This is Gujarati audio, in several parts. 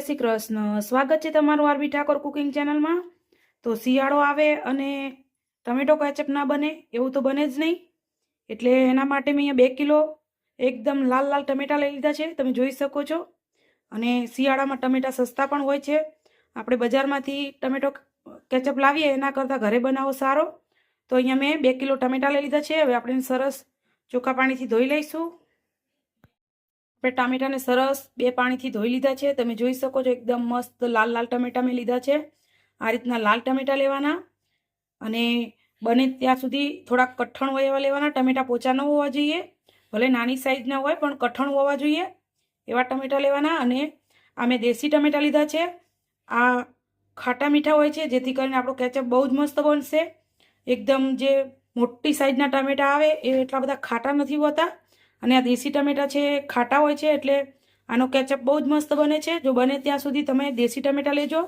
જય શ્રી કૃષ્ણ. સ્વાગત છે તમારું આરબી ઠાકોર કુકિંગ ચેનલમાં. તો શિયાળો આવે અને ટમેટો કેચઅપ ના બને એવું તો બને જ નહીં. એટલે એના માટે મેં અહીંયા 2 કિલો એકદમ લાલ લાલ ટમેટા લઈ લીધા છે, તમે જોઈ શકો છો. અને શિયાળામાં ટમેટા સસ્તા પણ હોય છે. આપણે બજારમાંથી ટમેટો કેચઅપ લાવીએ એના કરતાં ઘરે બનાવો સારો. તો અહીંયા મેં 2 કિલો ટમેટા લઈ લીધા છે. હવે આપણે સરસ ચોખ્ખા પાણીથી ધોઈ લઈશું. આપણે ટામેટાને સરસ 2 પાણીથી ધોઈ લીધા છે, તમે જોઈ શકો છો. એકદમ મસ્ત લાલ લાલ ટમેટા મેં લીધા છે. આ રીતના લાલ ટમેટા લેવાના અને બને ત્યાં સુધી થોડાક કઠણ હોય એવા લેવાના. ટમેટા પોચા ન હોવા જોઈએ, ભલે નાની સાઈઝના હોય પણ કઠણ હોવા જોઈએ એવા ટમેટા લેવાના. અને આ મેં દેશી ટમેટા લીધા છે. આ ખાટા મીઠા હોય છે, જેથી કરીને આપણો કેચઅપ બહુ જ મસ્ત બનશે. એકદમ જે મોટી સાઈઝના ટમેટા આવે એ એટલા બધા ખાટા નથી હોતા, અને આ દેશી ટમેટા છે ખાટા હોય છે, એટલે આનો કેચઅપ બહુ જ મસ્ત બને છે. જો બને ત્યાં સુધી તમે દેશી ટમેટા લેજો,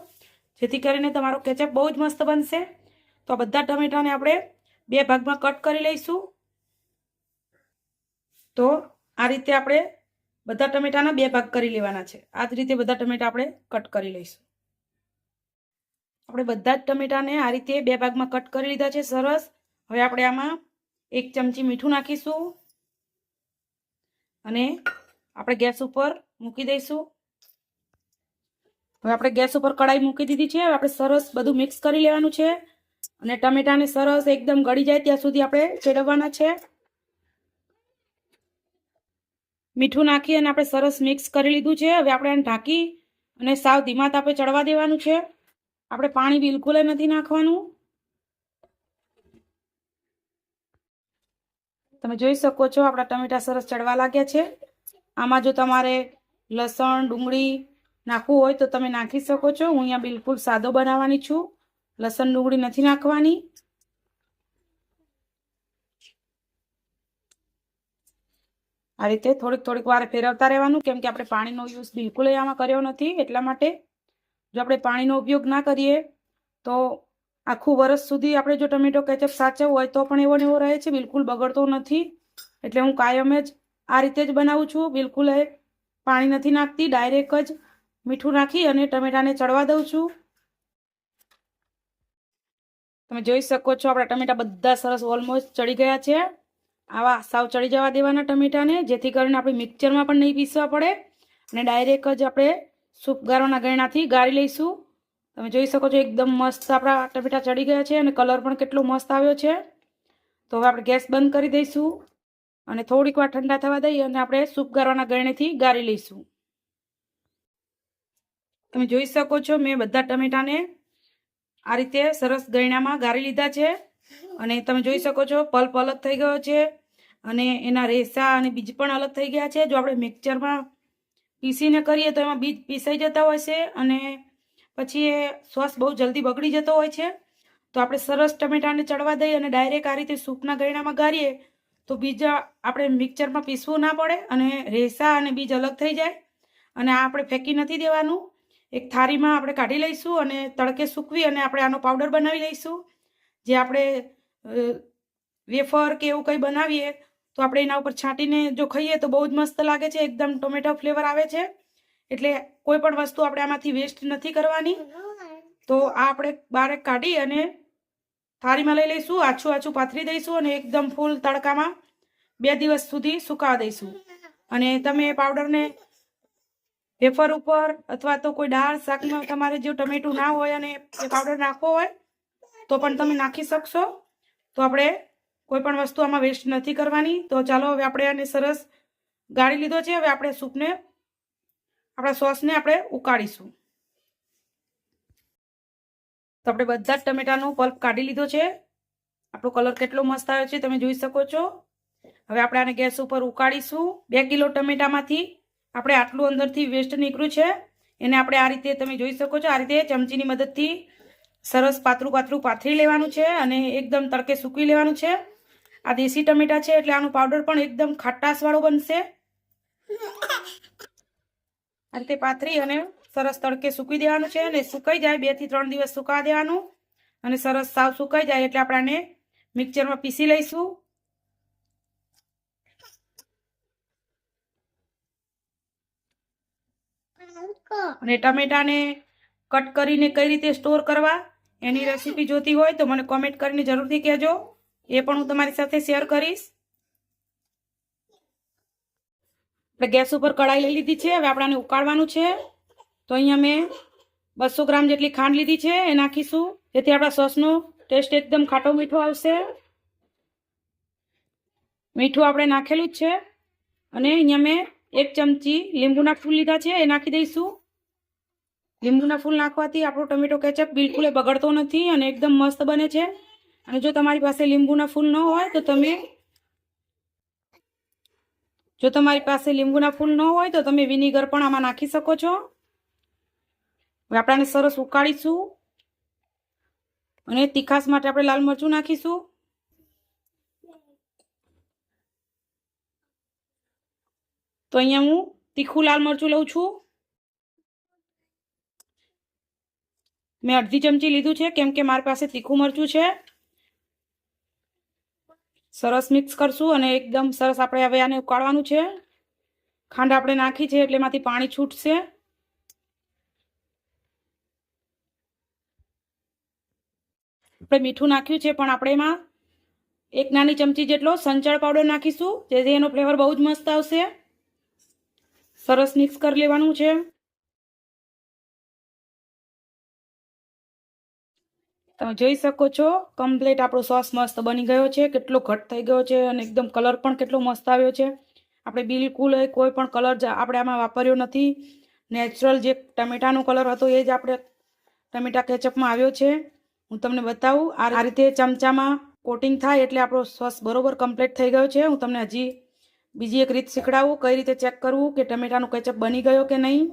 જેથી કરીને તમારો કેચઅપ બહુ જ મસ્ત બનશે. તો આ બધા ટમેટાને આપણે 2 ભાગમાં કટ કરી લઈશું. તો આ રીતે આપણે બધા ટમેટાના 2 ભાગ કરી લેવાના છે. આ જ રીતે બધા ટમેટા આપણે કટ કરી લઈશું. આપણે બધા જ ટમેટાને આ રીતે 2 ભાગમાં કટ કરી લીધા છે. સરસ. હવે આપણે આમાં 1 ચમચી મીઠું નાખીશું અને આપણે ગેસ ઉપર મૂકી દઈશું. હવે આપણે ગેસ ઉપર કડાઈ મૂકી દીધી છે. હવે આપણે સરસ બધું મિક્સ કરી લેવાનું છે અને ટમેટાને સરસ એકદમ ગળી જાય ત્યાં સુધી આપણે ચેડવવાના છે. મીઠું નાખી અને આપણે સરસ મિક્સ કરી લીધું છે. હવે આપણે આને ઢાંકી અને સાવ ધીમા તાપે ચડવા દેવાનું છે. આપણે પાણી બિલકુલ નથી નાખવાનું. તમે જોઈ શકો છો આપણા ટમેટા સરસ ચડવા લાગ્યા છે. આમાં જો તમારે લસણ ડુંગળી નાખવું હોય તો તમે નાખી શકો છો. હું અહીંયા બિલકુલ સાદો બનાવવાની છું, લસણ ડુંગળી નથી નાખવાની. આ રીતે થોડીક વાર ફેરવતા રહેવાનું, કેમ કે આપણે પાણીનો યુઝ બિલકુલ આમાં કર્યો નથી. એટલા માટે જો આપણે પાણીનો ઉપયોગ ના કરીએ તો આખું વર્ષ સુધી આપણે જો ટમેટો કેચઅપ સાચવવું હોય તો પણ એવો ને એવો રહે છે, બિલકુલ બગડતો નથી. એટલે હું કાયમ જ આ રીતે જ બનાવું છું. બિલકુલ પાણી નથી નાખતી, ડાયરેક્ટ જ મીઠું નાખી અને ટમેટાને ચડવા દઉં છું. તમે જોઈ શકો છો આપણા ટમેટા બધા સરસ ઓલમોસ્ટ ચડી ગયા છે. આવા સાવ ચડી જવા દેવાના ટમેટાને, જેથી કરીને આપણે મિક્સરમાં પણ નહીં પીસવા પડે અને ડાયરેક્ટ જ આપણે સૂપ ગાળવાના ગળણાથી ગાળી લઈશું. તમે જોઈ શકો છો એકદમ મસ્ત આપણા ટમેટા ચડી ગયા છે અને કલર પણ કેટલો મસ્ત આવ્યો છે. તો હવે આપણે ગેસ બંધ કરી દઈશું અને થોડીક વાર ઠંડા થવા દઈએ અને આપણે સૂપ ગાળવાના ગળણીથી ગાળી લઈશું. તમે જોઈ શકો છો મેં બધા ટમેટાને આ રીતે સરસ ગળણામાં ગાળી લીધા છે અને તમે જોઈ શકો છો પલ્પ અલગ થઈ ગયો છે અને એના રેસા અને બીજ પણ અલગ થઈ ગયા છે. જો આપણે મિક્સચરમાં પીસીને કરીએ તો એમાં બીજ પીસાઈ જતા હોય છે અને પછી એ શ્વાસ બહુ જલ્દી બગડી જતો હોય છે. તો આપણે સરસ ટમેટાને ચડવા દઈએ અને ડાયરેક્ટ આ રીતે સૂપના ગળણામાં ગાળીએ તો બીજ આપણે મિક્સચરમાં પીસવું ના પડે અને રેસા અને બીજ અલગ થઈ જાય. અને આ આપણે ફેંકી નથી દેવાનું, એક થાળીમાં આપણે કાઢી લઈશું અને તડકે સૂકવી અને આપણે આનો પાવડર બનાવી લઈશું. જે આપણે વેફર કે એવું કંઈ બનાવીએ તો આપણે એના ઉપર છાંટીને જો ખાઈએ તો બહુ જ મસ્ત લાગે છે, એકદમ ટોમેટો ફ્લેવર આવે છે. એટલે કોઈ પણ વસ્તુ આપણે આમાંથી વેસ્ટ નથી કરવાની. તો આ આપણે બહાર કાઢી અને થાળીમાં લઈ લઈશું, આછું પાથરી દઈશું અને એકદમ ફૂલ તડકામાં 2 દિવસ સુધી સુકાવા દઈશું. અને તમે પાવડરને વેફર ઉપર અથવા તો કોઈ દાળ શાકમાં તમારે જો ટમેટું ના હોય અને એ પાવડર નાખવો હોય તો પણ તમે નાખી શકશો. તો આપણે કોઈ પણ વસ્તુ આમાં વેસ્ટ નથી કરવાની. તો ચાલો હવે આપણે આને સરસ ગાળી લીધો છે. હવે આપણે સૂપને આપણા સોસને આપણે ઉકાળીશું. તો આપણે બધા જ ટમેટાનો પલ્પ કાઢી લીધો છે. આપણો કલર કેટલો મસ્ત આવ્યો છે તમે જોઈ શકો છો. હવે આપણે આને ગેસ ઉપર ઉકાળીશું. 2 કિલો ટમેટામાંથી આપણે આટલું અંદરથી વેસ્ટ નીકળ્યું છે એને આપણે આ રીતે તમે જોઈ શકો છો, આ રીતે ચમચીની મદદથી સરસ પાતળું પાથરી લેવાનું છે અને એકદમ તડકે સૂકવી લેવાનું છે. આ દેશી ટમેટા છે એટલે આનું પાવડર પણ એકદમ ખટાશવાળો બનશે. આ રીતે પાથરી અને સરસ તડકે સૂકવી દેવાનું છે અને સુકાઈ જાય 2 થી 3 દિવસ સુકાવા દેવાનું અને સરસ સાવ સુકાઈ જાય એટલે આપણે આને મિક્સચરમાં પીસી લઈશું. અને ટમેટાને કટ કરીને કઈ રીતે સ્ટોર કરવા એની રેસીપી જોતી હોય તો મને કોમેન્ટ કરીને જરૂરથી કહેજો, એ પણ હું તમારી સાથે શેર કરીશ. આપણે ગેસ ઉપર કઢાઈ લઈ લીધી છે, હવે આપણાને ઉકાળવાનું છે. તો અહીંયા મેં 200 ગ્રામ જેટલી ખાંડ લીધી છે, એ નાખીશું, જેથી આપણા સોસનો ટેસ્ટ એકદમ ખાટો મીઠો આવશે. મીઠું આપણે નાખેલું જ છે. અને અહીંયા મેં 1 ચમચી લીંબુના ફૂલ લીધા છે, એ નાખી દઈશું. લીંબુના ફૂલ નાખવાથી આપણો ટમેટો કેચઅપ બિલકુલ બગડતો નથી અને એકદમ મસ્ત બને છે. અને જો તમારી પાસે લીંબુના ફૂલ ન હોય તો તમે વિનેગર પણ આમાં નાખી શકો છો. હવે આપણાને સરસ ઉકાળીશું અને તીખાસ માટે આપણે લાલ મરચું નાખીશું. તો અહીંયા હું તીખું લાલ મરચું લઉં છું. મેં અડધી ચમચી લીધું છે, કેમ કે મારી પાસે તીખું મરચું છે. સરસ મિક્સ કરશું અને એકદમ સરસ આપણે હવે આને ઉકાળવાનું છે. ખાંડ આપણે નાખી છે એટલે એમાંથી પાણી છૂટશે. આપણે મીઠું નાખ્યું છે, પણ આપણે એમાં 1 નાની ચમચી જેટલો સંચળ પાવડર નાખીશું, જેથી એનો ફ્લેવર બહુ જ મસ્ત આવશે. સરસ મિક્સ કરી લેવાનું છે. તમે જોઈ શકો છો કમ્પ્લીટ આપણો સોસ મસ્ત બની ગયો છે, કેટલો ઘટ થઈ ગયો છે અને એકદમ કલર પણ કેટલો મસ્ત આવ્યો છે. આપણે બિલકુલ કોઈ પણ કલર આપણે આમાં વાપર્યો નથી. નેચરલ જે ટમેટાનો કલર હતો એ જ આપણે ટમેટા કેચઅપમાં આવ્યો છે. હું તમને બતાવું, આ રીતે ચમચામાં કોટિંગ થાય એટલે આપણો સોસ બરોબર કમ્પ્લીટ થઈ ગયો છે. હું તમને હજી બીજી એક રીત શીખડાવું કઈ રીતે ચેક કરવું કે ટમેટાનું કેચઅપ બની ગયો કે નહીં.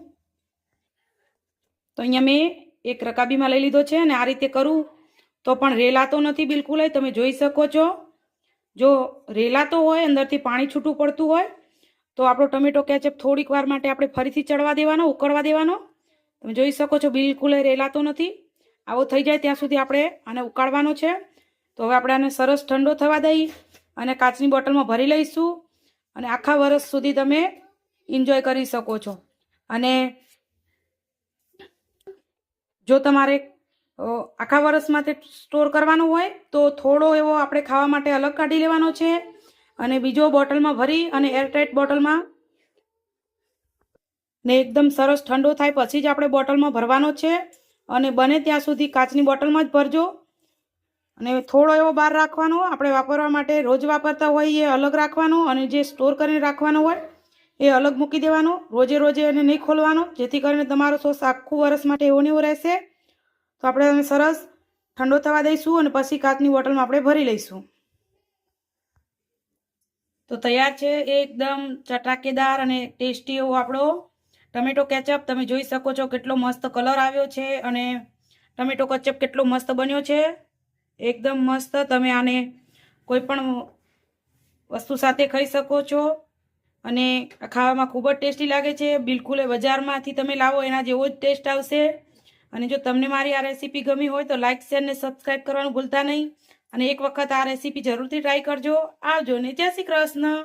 તો અહીંયા મેં એક રકાબીમાં લઈ લીધો છે અને આ રીતે કરું તો પણ રેલાતો નથી બિલકુલ. તમે જોઈ શકો છો, જો રેલાતો હોય, અંદરથી પાણી છૂટું પડતું હોય તો આપણો ટમેટો કેચઅપ થોડીક વાર માટે આપણે ફરીથી ચડવા દેવાનો, ઉકળવા દેવાનો. તમે જોઈ શકો છો બિલકુલ રેલાતો નથી. આવો થઈ જાય ત્યાં સુધી આપણે આને ઉકાળવાનો છે. તો હવે આપણે આને સરસ ઠંડો થવા દઈ અને કાચની બોટલમાં ભરી લઈશું અને આખા વર્ષ સુધી તમે એન્જોય કરી શકો છો. અને જો તમારે આખા વર્ષ માટે સ્ટોર કરવાનું હોય તો થોડો એવો આપણે ખાવા માટે અલગ કાઢી લેવાનો છે અને બીજો બોટલમાં ભરી અને એરટાઇટ બોટલમાં ને એકદમ સરસ ઠંડો થાય પછી જ આપણે બોટલમાં ભરવાનો છે. અને બને ત્યાં સુધી કાચની બોટલમાં જ ભરજો અને થોડો એવો બહાર રાખવાનો. આપણે વાપરવા માટે રોજ વાપરતા હોય એ અલગ રાખવાનો અને જે સ્ટોર કરીને રાખવાનો હોય એ અલગ મૂકી દેવાનો. રોજે રોજે એને નહીં ખોલવાનો, જેથી કરીને તમારો સોસ આખું વર્ષ માટે એવો ને એવો રહેશે. તો આપણે સરસ ઠંડો થવા દઈશું અને પછી કાચની બોટલમાં આપણે ભરી લઈશું. તો તૈયાર છે એકદમ ચટાકેદાર અને ટેસ્ટી એવો આપણો ટમેટો કેચઅપ. તમે જોઈ શકો છો કેટલો મસ્ત કલર આવ્યો છે અને ટમેટો કેચઅપ કેટલો મસ્ત બન્યો છે, એકદમ મસ્ત. તમે આને કોઈ પણ વસ્તુ સાથે ખાઈ શકો છો અને ખાવામાં ખૂબ જ ટેસ્ટી લાગે છે. બિલકુલ બજારમાંથી તમે લાવો એના જેવો જ ટેસ્ટ આવશે. અને જો તમને મારી આ રેસીપી ગમી હોય તો લાઇક, શેર ને સબસ્ક્રાઈબ કરવાનું ભૂલતા નહીં. અને એક વખત આ રેસીપી જરૂરથી ટ્રાય કરજો. આવજો ને જય શ્રી કૃષ્ણ.